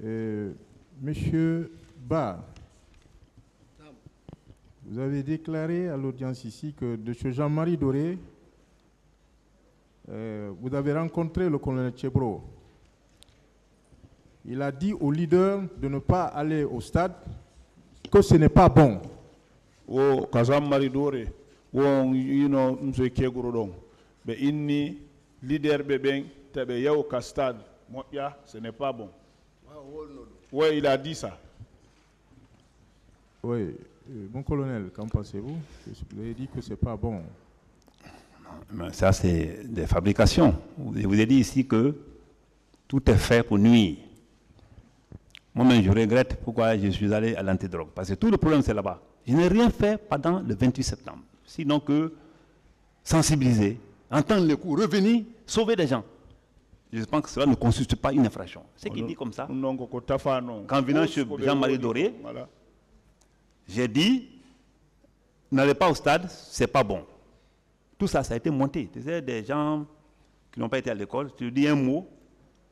Monsieur Ba, vous avez déclaré à l'audience ici que de ce Jean-Marie Doré, vous avez rencontré le colonel Tchebro. Il a dit au leader de ne pas aller au stade, que ce n'est pas bon. Oh, Jean-Marie Doré, oh, you know, monsieur Keguro, mais inni leader bébé, tebe yao stade, ce n'est pas bon. Oui, il a dit ça. Oui, mon colonel, qu'en pensez-vous? Vous avez dit que ce n'est pas bon. Ça, c'est des fabrications. Je vous ai dit ici que tout est fait pour nuire. Moi-même, je regrette pourquoi je suis allé à l'antidrogue. Parce que tout le problème, c'est là-bas. Je n'ai rien fait pendant le 28 septembre. Sinon que sensibiliser, entendre les coups, revenir, sauver des gens. Je pense que cela ne constitue pas une infraction. C'est qu'il dit comme ça. Quand venant chez Jean-Marie Doré, j'ai dit, n'allez pas au stade, c'est pas bon. Tout ça, ça a été monté. Tu sais, des gens qui n'ont pas été à l'école, tu dis un mot,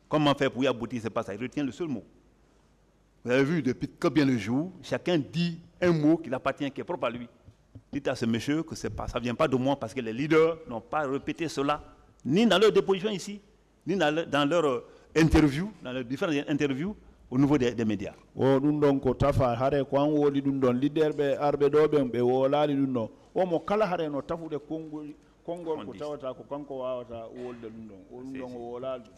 comment faire pour y aboutir, c'est pas ça. Il retient le seul mot. Vous avez vu, depuis combien de jours, chacun dit un mot qui l'appartient, qui est propre à lui. Dites à ce monsieur que ça ne vient pas de moi parce que les leaders n'ont pas répété cela, ni dans leur déposition ici, ni dans leur interview, dans leurs différentes interviews au niveau des médias. Oh, donc, tafa hare kwan woli dundon leader be arbe dobe be wolali dunno. O mo kala hare no tafu de kongol ko tawata ko kanko wawata wolde dundon. O dundon wolali.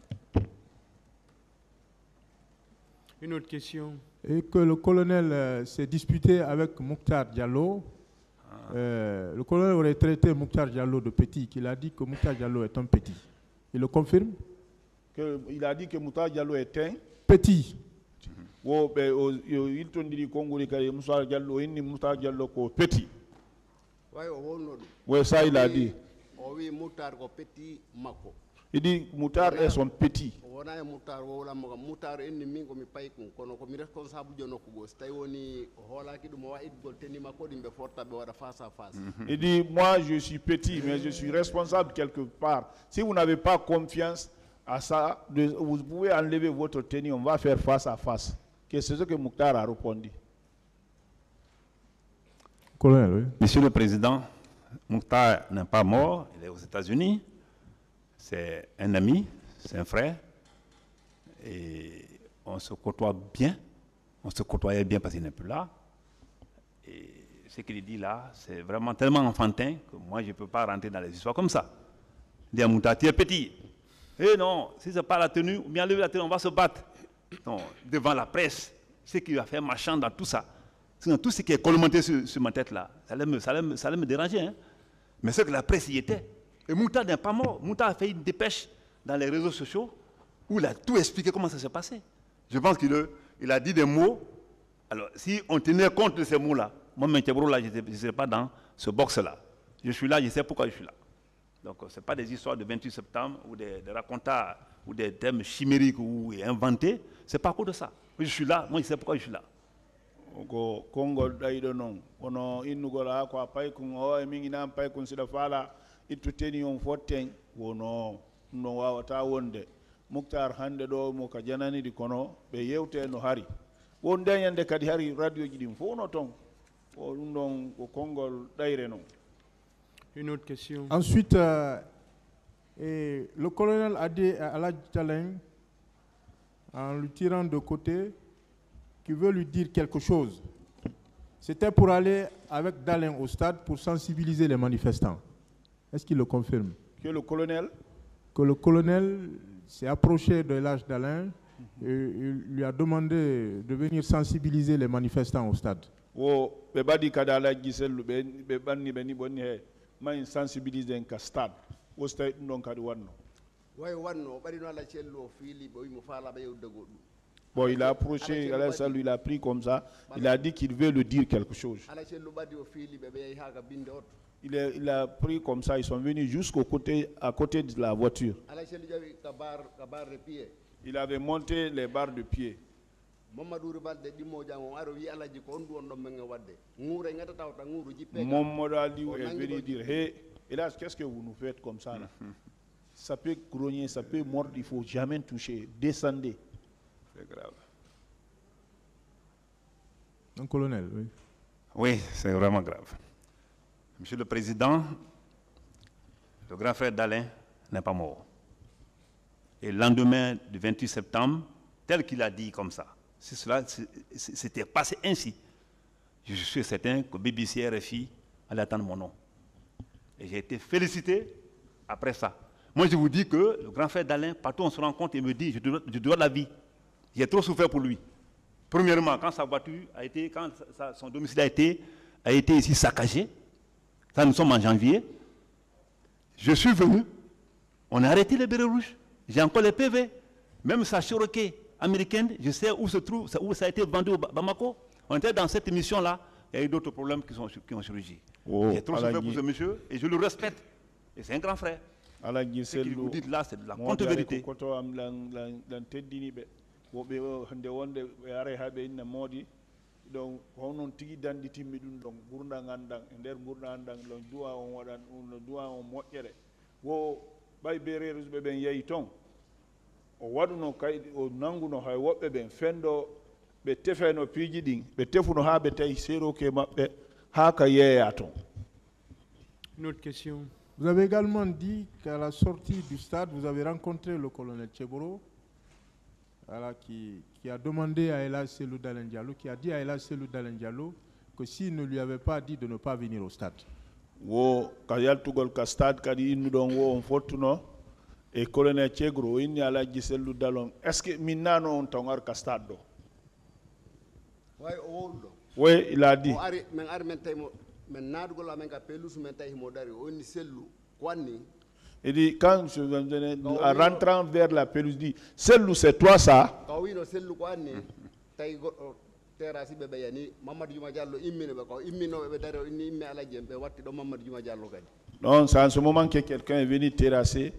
Une autre question. Et que le colonel s'est disputé avec Mouktar Diallo. Le colonel aurait traité Mouktar Diallo de petit, qu'il a dit que Mouktar Diallo est un petit. Il le confirme? Il a dit que Mouktar Diallo est un petit. Il te dit Congo que Mouktar Diallo est Mouktar Diallo petit. Oui, ça il a dit. Oui, Mouktar est petit, Mako. Il dit Mouktar est son petit. Mouktar est mingo mi pay kono ko mi responsable jono ko gos tay woni hola ki dum wa idgol tenima ko dimbe forta be wada face à face. Il dit moi je suis petit mais je suis responsable quelque part. Si vous n'avez pas confiance à ça, vous pouvez enlever votre tenue, on va faire face à face. C'est ce que Mouktar a répondu. Colonel, oui. Monsieur le Président, Mouktar n'est pas mort, il est aux États-Unis. C'est un ami, c'est un frère. Et on se côtoie bien. On se côtoyait bien parce qu'il n'est plus là. Et ce qu'il dit là, c'est vraiment tellement enfantin que moi, je ne peux pas rentrer dans les histoires comme ça. Il dit à Mouktar, tu es petit. Eh non, si ce n'est pas la tenue, ou bien lever la tenue, on va se battre. Non, devant la presse, ce qui va faire marchand dans tout ça. Sinon, tout ce qui est commenté sur ma tête là, ça allait me déranger. Hein? Mais c'est que la presse y était. Et Mouktar n'est pas mort. Mouktar a fait une dépêche dans les réseaux sociaux où il a tout expliqué comment ça s'est passé. Je pense qu'il a dit des mots. Alors, si on tenait compte de ces mots-là, moi, Mentebro, là, je ne serais pas dans ce box-là. Je suis là, je sais pourquoi je suis là. Donc, ce n'est pas des histoires de 28 septembre ou des racontards ou des thèmes chimériques ou inventés. Ce n'est pas à cause de ça. Je suis là, moi, je sais pourquoi je suis là. Congo daido non ono inugola ko pay kun o mingi nam pay kun sida fala itu teni on foten wono no wawata wonde Mouktar hande do mo ka janani di kono be yewte no hari won denyande kadi hari radio ji dim fo no ton o dum don ko Congo daire non. Une autre question. Ensuite, le colonel a dit à Aladji Talen, en lui tirant de côté, qu'il veut lui dire quelque chose. C'était pour aller avec Dalen au stade pour sensibiliser les manifestants. Est-ce qu'il le confirme? Que le colonel? Que le colonel s'est approché de l'âge d'Alain et il lui a demandé de venir sensibiliser les manifestants au stade. Oh, bebadi kadala giselu bebani beni boni he. Mais sensibiliser un stade au stade non kadi wanno way wanno bari no la cello fili boy mo fala ba yow dego. Bon, il a approché, il a pris comme ça, il a dit qu'il veut le dire quelque chose. Il a pris comme ça, ils sont venus à côté de la voiture. Il avait monté les barres de pied. Mamadou Aliou est venu dire, hé, hélas, qu'est-ce que vous nous faites comme ça là? Ça peut grogner, ça peut mordre, il ne faut jamais toucher, descendez. C'est grave. Un colonel, oui. Oui, c'est vraiment grave. Monsieur le Président, le grand frère d'Alain n'est pas mort. Et le lendemain du 28 septembre, tel qu'il a dit comme ça, si cela s'était passé ainsi, je suis certain que BBC RFI allait attendre mon nom. Et j'ai été félicité après ça. Moi, je vous dis que le grand frère d'Alain, partout on se rencontre et me dit, je dois la vie. J'ai trop souffert pour lui. Premièrement, quand sa voiture a été, quand son domicile a été ici saccagé, ça nous sommes en janvier, je suis venu, on a arrêté les bérets rouges, j'ai encore les PV, même sa Cherokee américaine, je sais où se trouve, où ça a été vendu au Bamako. On était dans cette émission-là, il y a eu d'autres problèmes qui ont surgi. Oh, j'ai trop souffert pour ce monsieur et je le respecte. Et c'est un grand frère. Ce qu'il vous dit là, c'est de la contre-vérité. Donc honon tigi danditimmi ɗum ɗon gurdagam ɗan e nder gurdagam ɗan ɗon duwa on waɗan no duwa on moƴƴere wo ɓay bereruɓe ɓen yeehi toon o waɗuno kayɗi o nanguno hay woɓɓe ɓen fendo ɓe tefeno piiji ɗin ɓe tefuno ha ɓe tawi séroke maɓɓe ha ka yeeya toon. Une autre question. Vous avez également dit qu'à la sortie du stade, vous avez rencontré le colonel Tcheboro, voilà, qui a demandé à Ella Selou Dalen Diallo, qui a dit à Ella Selou Dalen Diallo que s'il ne lui avait pas dit de ne pas venir au stade. Wo ka yaltugol ka stade kadi innu ɗon wo on fottuno e colonel Tchegro o inni Alaji Selou Dalon est ce que min nano on taw ar ka stade ɗo way o wowɗo oui il a dit o ari men tawi men naadugol amen ka pelusu men tawi himo dari o inni Sellu ko wanni. Il dit, quand en rentrant vers la pelouse, il dit, Selou, c'est toi ça? Non, c'est en ce moment que quelqu'un est venu terrasser,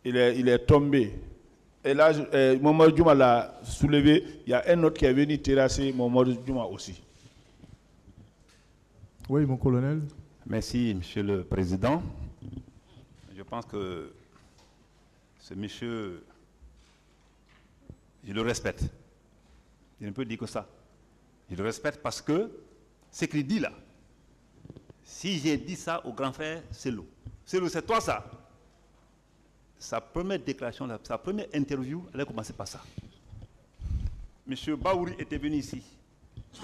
il est tombé. Et là, Mamadou Djouma l'a soulevé, il y a un autre qui est venu terrasser Mamadou Djouma aussi. Oui, mon colonel. Merci, Monsieur le Président. Je pense que ce monsieur, je le respecte. Je ne peux dire que ça. Je le respecte parce que ce qu'il dit là, si j'ai dit ça au grand frère Selou, Selou, c'est toi ça. Sa première déclaration, sa première interview, elle a commencé par ça. Monsieur Baouri était venu ici.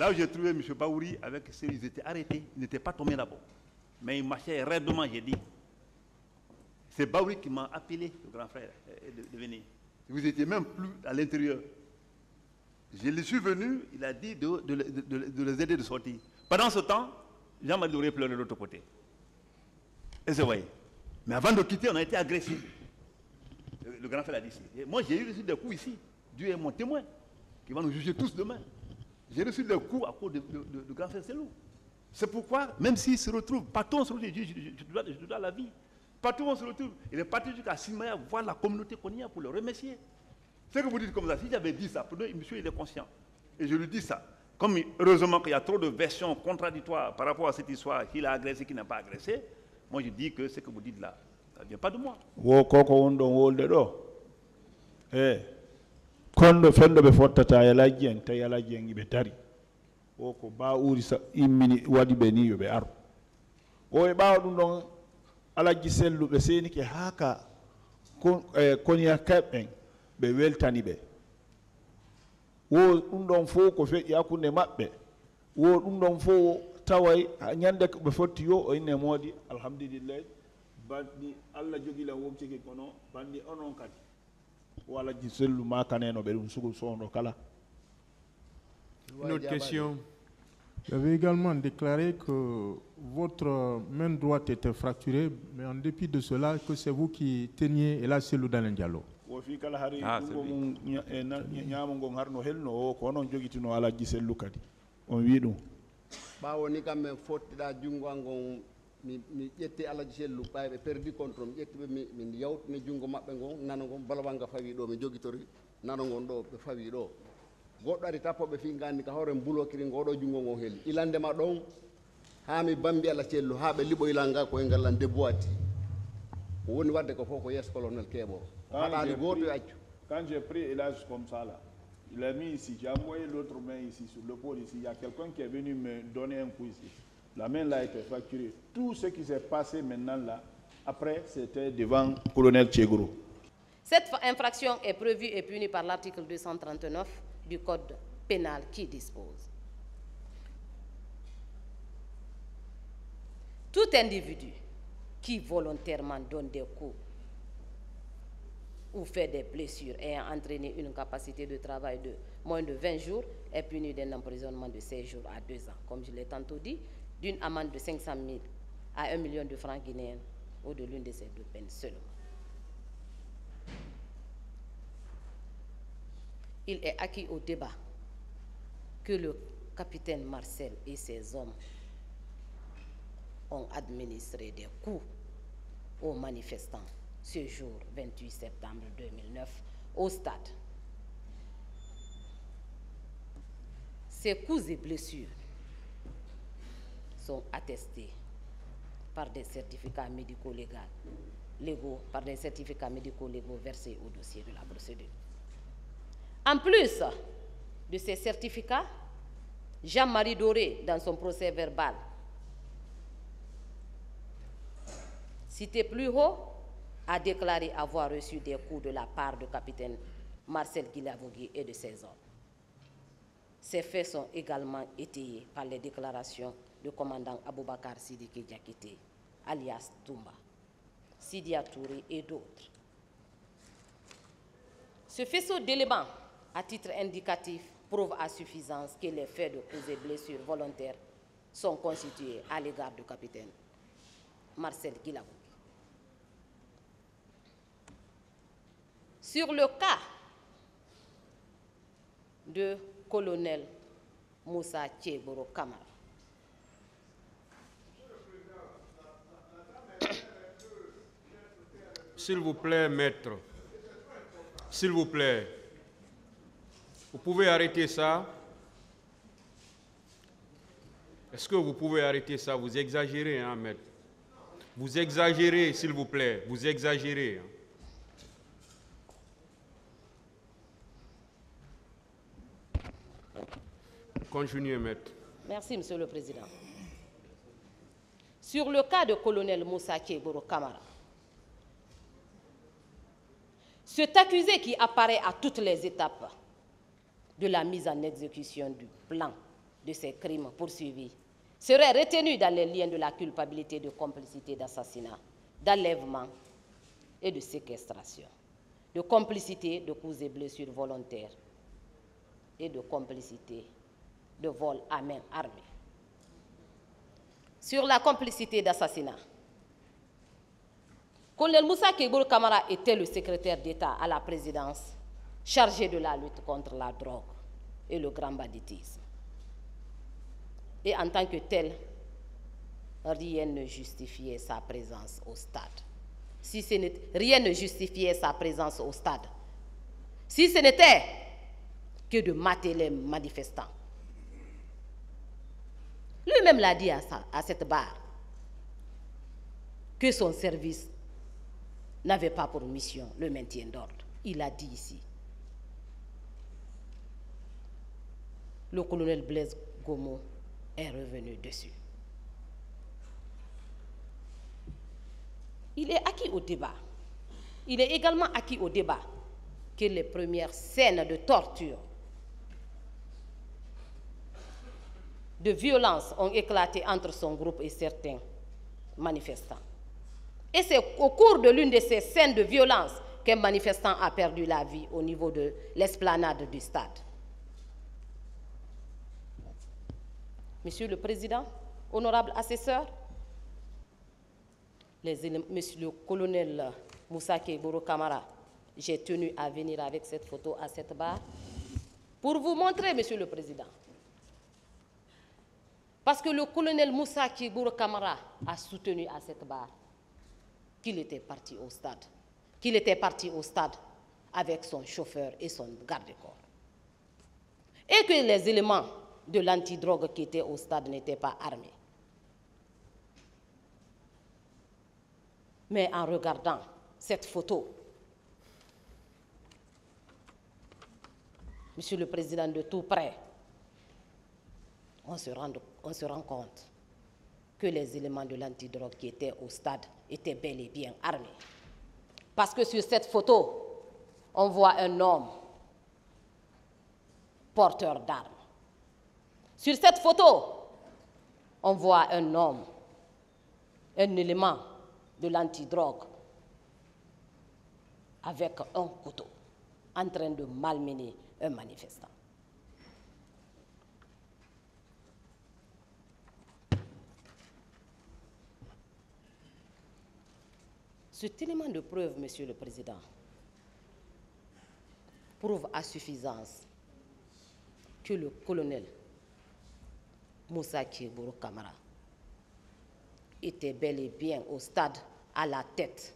Là où j'ai trouvé monsieur Baouri avec Selou, ils étaient arrêtés, ils n'étaient pas tombés là-bas. Mais ils marchaient raidement, j'ai dit. C'est Baouri qui m'a appelé, le grand frère, de venir. Vous n'étiez même plus à l'intérieur. Je suis venu, il a dit de les aider de sortir. Pendant ce temps, Jean-Marie aurait pleuré de l'autre côté. Et c'est vrai. Mais avant de quitter, on a été agressés. Le grand frère a dit ici. Et moi, j'ai eu reçu des coups ici. Dieu est mon témoin, qui va nous juger tous demain. J'ai reçu des coups à cause de grand frère Selou. C'est pourquoi, même s'il se retrouve, partout on se retrouve, je dois la vie. Partout où on se retrouve, il est parti jusqu'à Simaya voir la communauté qu'on y a pour le remercier. Ce que vous dites comme ça, si j'avais dit ça, monsieur il est conscient. Et je lui dis ça. Comme heureusement qu'il y a trop de versions contradictoires par rapport à cette histoire, qu'il a agressé, qu'il n'a pas agressé, moi je dis que ce que vous dites là, ça ne vient pas de moi. Kondo fendo be fottata yala jeng ta yala jeng be tari o ko ba uri sa immini wadi be ni yobe ar o e ba dum don Alaji Sellu be seni ke haka konya kaben be weltani be wo dum don fo ko fe yakunde mabbe wo dum don fo taway nyande be fotti yo o inne modi alhamdulillah bandi alla jogi la womti ke kono bandi onon kadi wala ji Sellu ma kaneno be dum sugu sono kala. Une autre question. Vous avez également déclaré que votre main droite était fracturée, mais en dépit de cela, que c'est vous qui teniez Ella Selou Dalen Diallo. mi ƴetti Alaji Sellu ɓayɓe perdi contre mi ƴetti ɓe min yawtini junngo maɓɓe ngon nano ngon balabanga fawi ɗo mi jogitori nano ngon ɗo ɓe fawi ɗo goɗɗo ari tappoɓe fi gandi ka hoore mbulokiri ngoɗo junngo ngon heli ilandema ɗon ha mi bambi Alaji Sellu ha ɓe liɓo ilal ngal koye ngal lan déboîti ko woni wadde ko fof ko yes colonel Keɓo haɗani goto e accu. Quand j'ai pris Elage comme ça là, Il a mis ici, j'ai envoyé l'autre main ici sur le pôle ici. Il y a quelqu'un qui est venu me donner un coup ici. La main là a été fracturée. Tout ce qui s'est passé maintenant là, après, c'était devant le colonel Tchegoro. Cette infraction est prévue et punie par l'article 239 du Code pénal qui dispose: tout individu qui volontairement donne des coups ou fait des blessures ayant entraîné une capacité de travail de moins de 20 jours est puni d'un emprisonnement de 16 jours à 2 ans, comme je l'ai tantôt dit, d'une amende de 500 000 à 1 million de francs guinéens ou de l'une de ces deux peines seulement. Il est acquis au débat que le capitaine Marcel et ses hommes ont administré des coups aux manifestants ce jour 28 septembre 2009 au stade. Ces coups et blessures sont attestés par des certificats médico-légaux, par des certificats médico-légaux versés au dossier de la procédure. En plus de ces certificats, Jean-Marie Doré, dans son procès verbal, cité plus haut, a déclaré avoir reçu des coups de la part du capitaine Marcel Guilavogui et de ses hommes. Ces faits sont également étayés par les déclarations du commandant Aboubakar Sidiki Diakité, alias Toumba, Sidia Touré et d'autres. Ce faisceau d'éléments, à titre indicatif, prouve à suffisance que les faits de coups et blessures volontaires sont constitués à l'égard du capitaine Marcel Guilavogui. Sur le cas de colonel Moussa Tchegoro Kamara, s'il vous plaît, maître, s'il vous plaît, vous pouvez arrêter ça? Est-ce que vous pouvez arrêter ça? Vous exagérez, hein, maître? Vous exagérez, s'il vous plaît, vous exagérez. Hein. Continuez, maître. Merci, Monsieur le Président. Sur le cas de colonel Moussa Tchegoro Kamara, cet accusé qui apparaît à toutes les étapes de la mise en exécution du plan de ces crimes poursuivis serait retenu dans les liens de la culpabilité de complicité d'assassinat, d'enlèvement et de séquestration, de complicité de coups et blessures volontaires et de complicité de vol à main armée. Sur la complicité d'assassinat, colonel Moussa Tchegoro Kamara était le secrétaire d'État à la présidence chargé de la lutte contre la drogue et le grand banditisme. Et en tant que tel, rien ne justifiait sa présence au stade. Rien ne justifiait sa présence au stade. Si ce n'était que de mater les manifestants. Lui-même l'a dit à cette barre que son service n'avait pas pour mission le maintien d'ordre. Il a dit ici. Le colonel Blaise Gomo est revenu dessus. Il est acquis au débat. Il est également acquis au débat que les premières scènes de torture, de violence ont éclaté entre son groupe et certains manifestants. Et c'est au cours de l'une de ces scènes de violence qu'un manifestant a perdu la vie au niveau de l'esplanade du stade. Monsieur le Président, honorable assesseur, monsieur le colonel Moussa Tchegoro Kamara, j'ai tenu à venir avec cette photo à cette barre pour vous montrer, Monsieur le Président. Parce que le colonel Moussa Tchegoro Kamara a soutenu à cette barre qu'il était parti au stade. Qu'il était parti au stade avec son chauffeur et son garde-corps. Et que les éléments de l'antidrogue qui étaient au stade n'étaient pas armés. Mais en regardant cette photo, Monsieur le Président, de tout près, on se rend compte que les éléments de l'antidrogue qui étaient au stade étaient bel et bien armés. Parce que sur cette photo, on voit un homme porteur d'armes. Sur cette photo, on voit un homme, un élément de l'antidrogue avec un couteau en train de malmener un manifestant. Cet élément de preuve, Monsieur le Président, prouve à suffisance que le colonel Moussa Kébourou Kamara était bel et bien au stade à la tête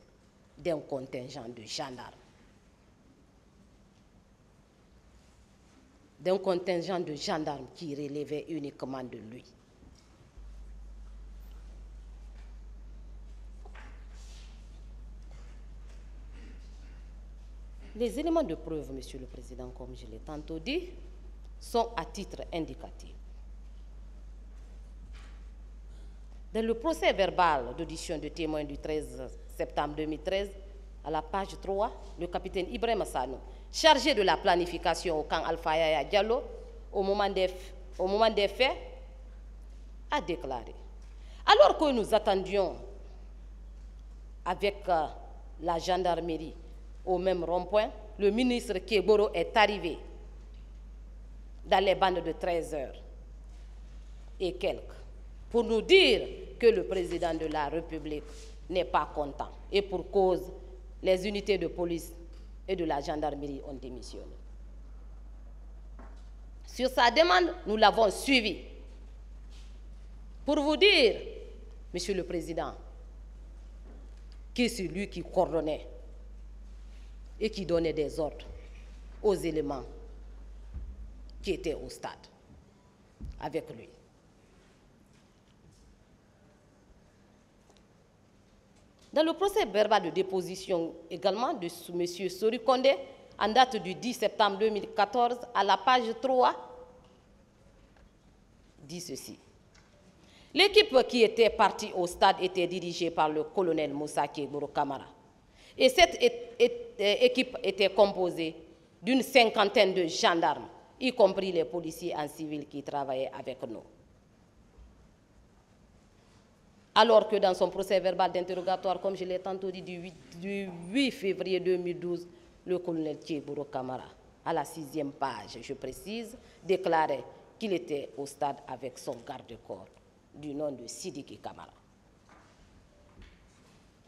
d'un contingent de gendarmes. D'un contingent de gendarmes qui relevait uniquement de lui. Les éléments de preuve, Monsieur le Président, comme je l'ai tantôt dit, sont à titre indicatif. Dans le procès verbal d'audition de témoins du 13 septembre 2013, à la page 3, le capitaine Ibrahim Sanou, chargé de la planification au camp Alpha Yaya Diallo, au moment des faits, a déclaré: alors que nous attendions avec la gendarmerie au même rond-point, le ministre Kébourou est arrivé dans les bandes de 13 heures et quelques pour nous dire que le président de la République n'est pas content. Et pour cause, les unités de police et de la gendarmerie ont démissionné. Sur sa demande, nous l'avons suivi. Pour vous dire, Monsieur le Président, que c'est lui qui coordonnait et qui donnait des ordres aux éléments qui étaient au stade avec lui. Dans le procès verbal de déposition également de M. Sori Kondé, en date du 10 septembre 2014, à la page 3, dit ceci. L'équipe qui était partie au stade était dirigée par le colonel Moussa Kébourou Kamara. Et cette équipe était composée d'une 50aine de gendarmes, y compris les policiers en civil qui travaillaient avec nous. Alors que dans son procès verbal d'interrogatoire, comme je l'ai tantôt dit, du 8 février 2012, le colonel Kébourou Kamara, à la 6e page, je précise, déclarait qu'il était au stade avec son garde-corps, du nom de Sidiki Kamara.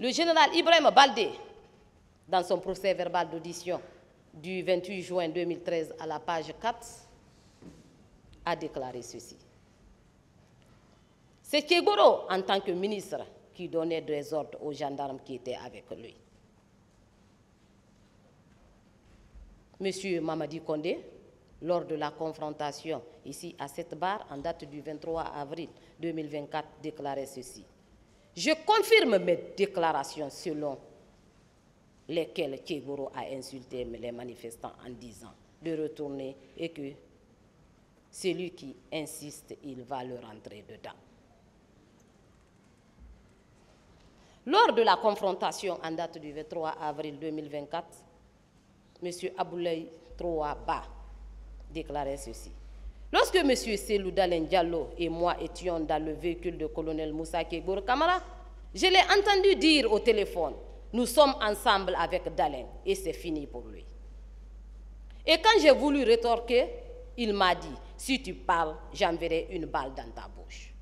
Le général Ibrahim Baldé, dans son procès verbal d'audition du 28 juin 2013 à la page 4, a déclaré ceci. C'est Kébourou, en tant que ministre, qui donnait des ordres aux gendarmes qui étaient avec lui. Monsieur Mamadi Kondé, lors de la confrontation ici à cette barre, en date du 23 avril 2024, déclarait ceci. Je confirme mes déclarations selon lesquelles Kébourou a insulté les manifestants en disant de retourner et que celui qui insiste, il va le rentrer dedans. Lors de la confrontation en date du 23 avril 2024, M. Aboulaye Trouaba déclarait ceci. Lorsque M. Selou Dalen Diallo et moi étions dans le véhicule de colonel Moussa Kébourou Kamara, je l'ai entendu dire au téléphone, nous sommes ensemble avec Dalen et c'est fini pour lui. Et quand j'ai voulu rétorquer, il m'a dit, si tu parles, j'enverrai une balle dans ta bouche.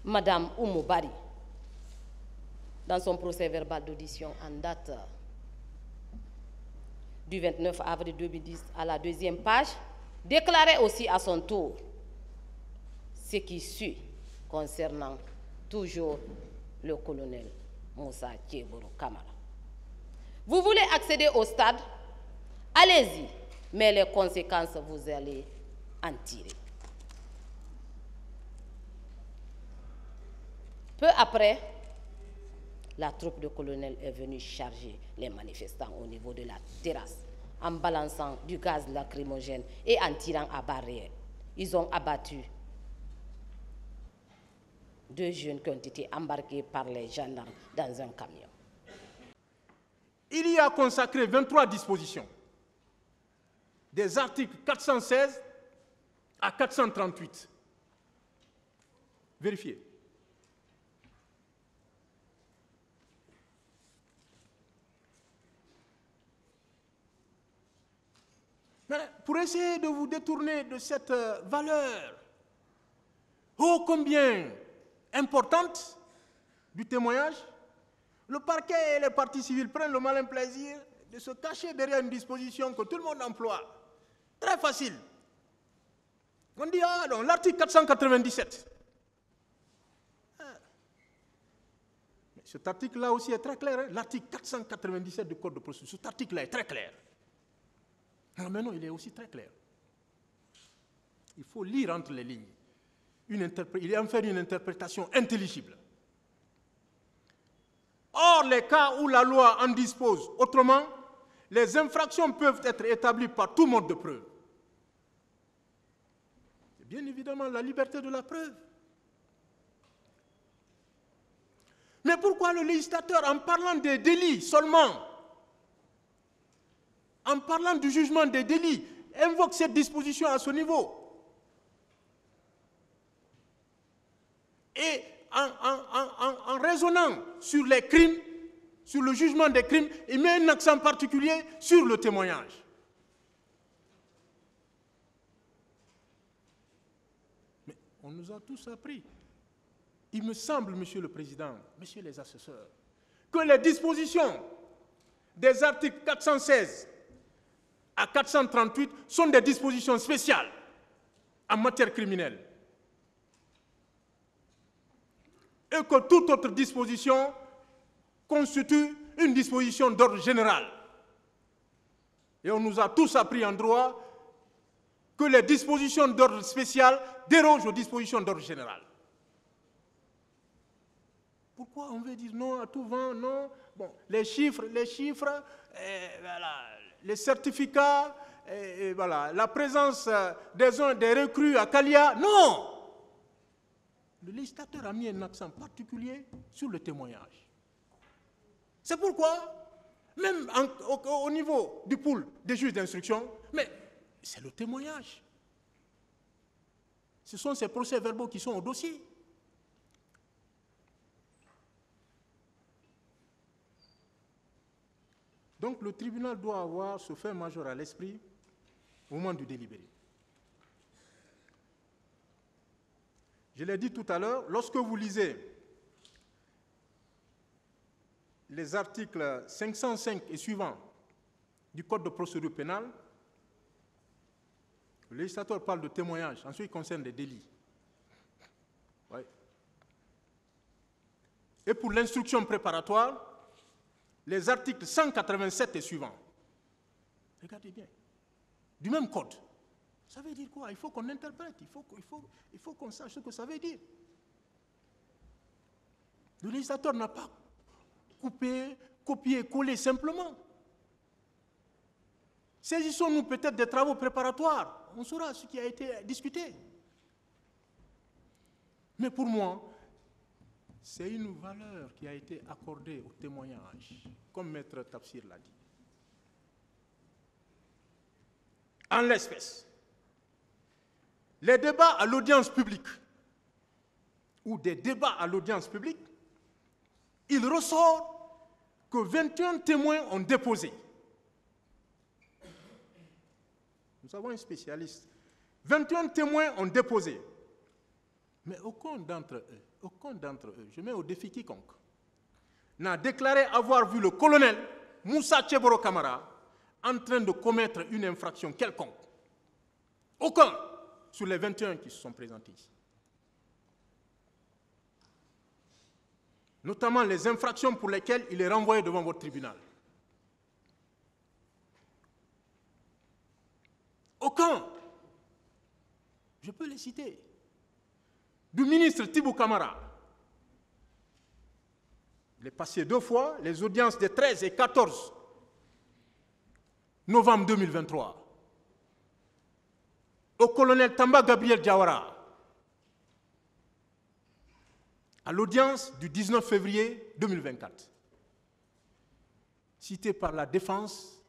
Madame Oumou Bari, dans son procès verbal d'audition en date du 29 avril 2010 à la 2e page, déclarait aussi à son tour ce qui suit concernant toujours le colonel Moussa Kébourou Kamara. Vous voulez accéder au stade? Allez-y, mais les conséquences, vous allez en tirer. Peu après la troupe de colonel est venue charger les manifestants au niveau de la terrasse, en balançant du gaz lacrymogène et en tirant à balles réelles. Ils ont abattu 2 jeunes qui ont été embarqués par les gendarmes dans un camion. Il y a consacré 23 dispositions, des articles 416 à 438. Vérifiez. Mais pour essayer de vous détourner de cette valeur ô combien importante du témoignage, le parquet et les parties civiles prennent le malin plaisir de se cacher derrière une disposition que tout le monde emploie. Très facile. On dit, ah non, l'article 497. Mais cet article-là aussi est très clair. Hein? L'article 497 du Code de procédure, cet article-là est très clair. Non, mais non, il est aussi très clair. Il faut lire entre les lignes. Il en faire une interprétation intelligible. Or, les cas où la loi en dispose autrement, les infractions peuvent être établies par tout mode de preuve. C'est bien évidemment la liberté de la preuve. Mais pourquoi le législateur, en parlant des délits seulement, en parlant du jugement des délits, invoque cette disposition à ce niveau? Et en raisonnant sur les crimes, sur le jugement des crimes, il met un accent particulier sur le témoignage. Mais on nous a tous appris, il me semble, Monsieur le Président, Messieurs les assesseurs, que les dispositions des articles 416 à 438 sont des dispositions spéciales en matière criminelle. Et que toute autre disposition constitue une disposition d'ordre général. Et on nous a tous appris en droit que les dispositions d'ordre spécial dérogent aux dispositions d'ordre général. Pourquoi on veut dire non à tout vent, non? Bon, les chiffres, voilà, les certificats, voilà, la présence des recrues à Kalia, non! Le législateur a mis un accent particulier sur le témoignage. C'est pourquoi, même au niveau du pool des juges d'instruction, mais c'est le témoignage. Ce sont ces procès-verbaux qui sont au dossier. Donc le tribunal doit avoir ce fait majeur à l'esprit au moment du délibéré. Je l'ai dit tout à l'heure, lorsque vous lisez les articles 505 et suivants du Code de procédure pénale, le législateur parle de témoignage en ce qui concerne les délits. Ouais. Et pour l'instruction préparatoire, les articles 187 et suivants. Regardez bien. Du même code. Ça veut dire quoi? Il faut qu'on interprète, il faut qu'on sache ce que ça veut dire. Le législateur n'a pas coupé, copié, collé simplement. Saisissons-nous peut-être des travaux préparatoires, on saura ce qui a été discuté. Mais pour moi, c'est une valeur qui a été accordée au témoignage, comme Maître Tafsir l'a dit. En l'espèce, les débats à l'audience publique, ou des débats à l'audience publique, il ressort que 21 témoins ont déposé. Nous avons un spécialiste. 21 témoins ont déposé. Mais aucun d'entre eux, je mets au défi quiconque, n'a déclaré avoir vu le colonel Moussa Tcheboro Kamara en train de commettre une infraction quelconque. Aucun sur les 21 qui se sont présentés ici. Notamment les infractions pour lesquelles il est renvoyé devant votre tribunal. Aucun. Je peux les citer. Du ministre Tibou Kamara, Il est passé 2 fois, les audiences des 13 et 14 novembre 2023. Au colonel Tamba Gabriel Diawara, à l'audience du 19 février 2024, cité par la défense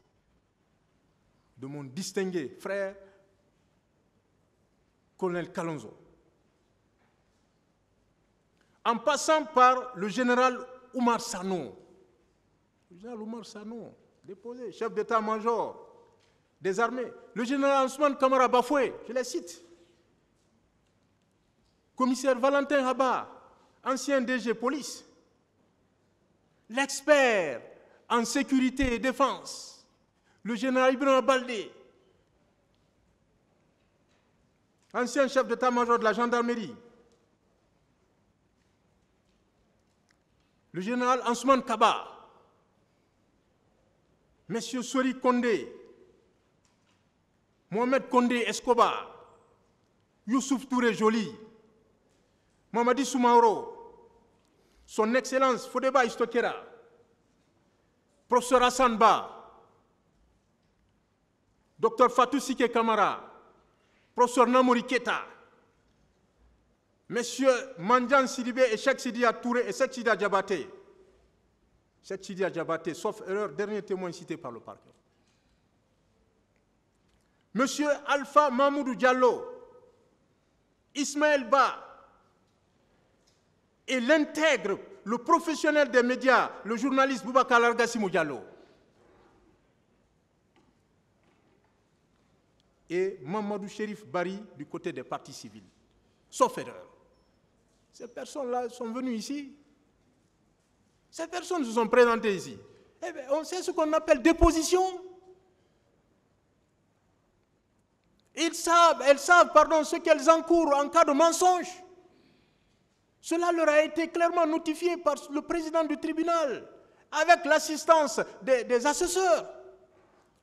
de mon distingué frère, colonel Kalonzo, en passant par le général Oumar Sano. Le général Oumar Sano, déposé, chef d'état-major des armées. Le général Ousmane Kamara Bafoué, je les cite. Commissaire Valentin Haba, ancien DG Police. L'expert en sécurité et défense, le général Ibrahima Baldé, ancien chef d'état-major de la gendarmerie. Le général Ansoumane Kaba, M. Sori Kondé, Mohamed Kondé Escobar, Youssouf Touré Joly, Mamadi Soumaoro, son Excellence Fodeba Istokera, Professeur Hassan Ba, Dr Fatou Sike Kamara, Professeur Namouri Keta, Messieurs Mandjan Sidibé et Cheikh Sidia Touré et Cheikh Sidia Diabaté. Cheikh Sidia Diabaté, sauf erreur, dernier témoin cité par le parquet. Monsieur Alpha Mahmoudou Diallo, Ismaël Ba, et l'intègre, le professionnel des médias, le journaliste Boubacar Largassimou Diallo. Et Mamadou Chérif Bari du côté des partis civils. Sauf erreur. Ces personnes-là sont venues ici. Ces personnes se sont présentées ici. Eh bien, on sait ce qu'on appelle déposition. Elles savent, ce qu'elles encourent en cas de mensonge. Cela leur a été clairement notifié par le président du tribunal, avec l'assistance des assesseurs,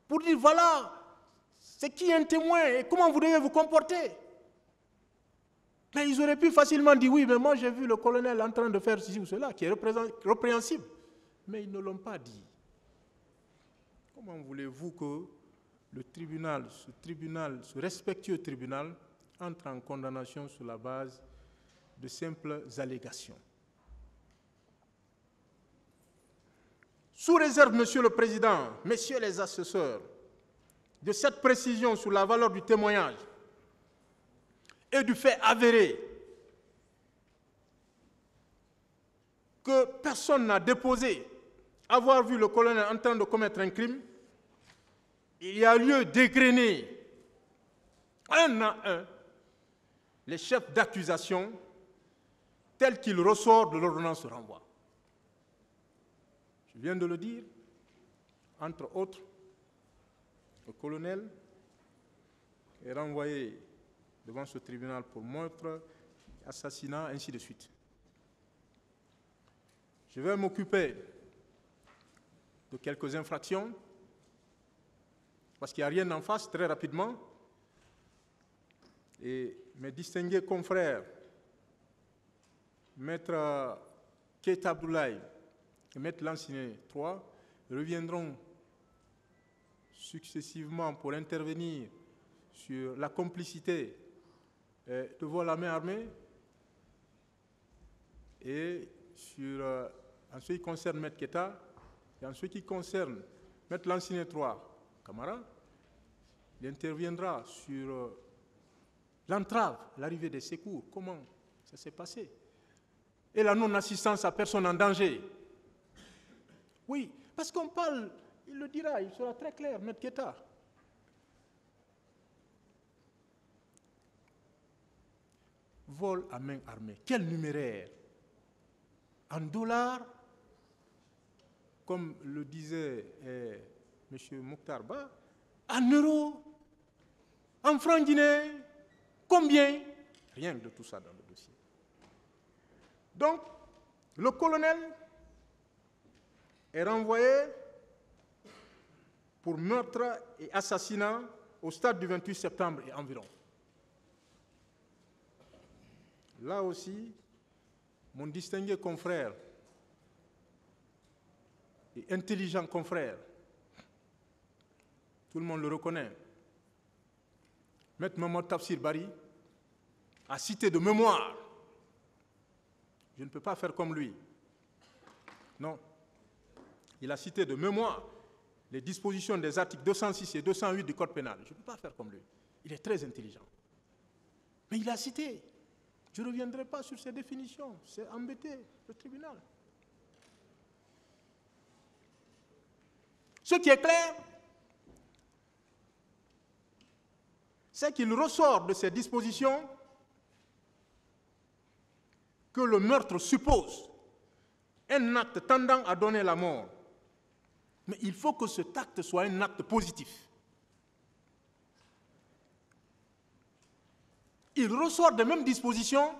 pour dire voilà, c'est qui un témoin et comment vous devez vous comporter. Mais ils auraient pu facilement dire oui, mais moi j'ai vu le colonel en train de faire ceci ou cela, qui est répréhensible. Mais ils ne l'ont pas dit. Comment voulez-vous que le tribunal, ce respectueux tribunal, entre en condamnation sur la base de simples allégations? Sous réserve, Monsieur le Président, Messieurs les assesseurs, de cette précision sur la valeur du témoignage et du fait avéré que personne n'a déposé avoir vu le colonel en train de commettre un crime, il y a lieu d'égrener un à un les chefs d'accusation tels qu'ils ressortent de l'ordonnance de renvoi. Je viens de le dire, entre autres, le colonel est renvoyé devant ce tribunal pour meurtre, assassinat, ainsi de suite. Je vais m'occuper de quelques infractions, parce qu'il n'y a rien en face, très rapidement. Et mes distingués confrères, Maître Keita Abdoulaye et Maître Lanciné 3, reviendront successivement pour intervenir sur la complicité de vol à main armée et sur, en ce qui concerne Maître Keita et en ce qui concerne Maître Lanciné 3 Camara, il interviendra sur l'entrave, l'arrivée des secours, comment ça s'est passé, et la non-assistance à personne en danger. Oui, parce qu'on parle, il le dira, il sera très clair, Maître Keita. Vol à main armée, quel numéraire? En dollars, comme le disait M. Mokhtar Ba, en euros, en francs guinéens, combien? Rien de tout ça dans le dossier. Donc, le colonel est renvoyé pour meurtre et assassinat au stade du 28 septembre et environ. Là aussi, mon distingué confrère, et intelligent confrère, tout le monde le reconnaît, Maître Mohamed Tafsir Bari, a cité de mémoire. Je ne peux pas faire comme lui. Non. Il a cité de mémoire les dispositions des articles 206 et 208 du Code pénal. Je ne peux pas faire comme lui. Il est très intelligent. Mais il a cité. Je ne reviendrai pas sur ces définitions. C'est embêter le tribunal. Ce qui est clair, c'est qu'il ressort de ces dispositions que le meurtre suppose un acte tendant à donner la mort. Mais il faut que cet acte soit un acte positif. Il ressort des mêmes dispositions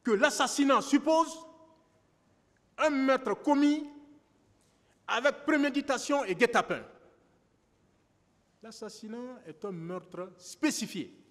que l'assassinat suppose un meurtre commis avec préméditation et guet-apens. L'assassinat est un meurtre spécifié.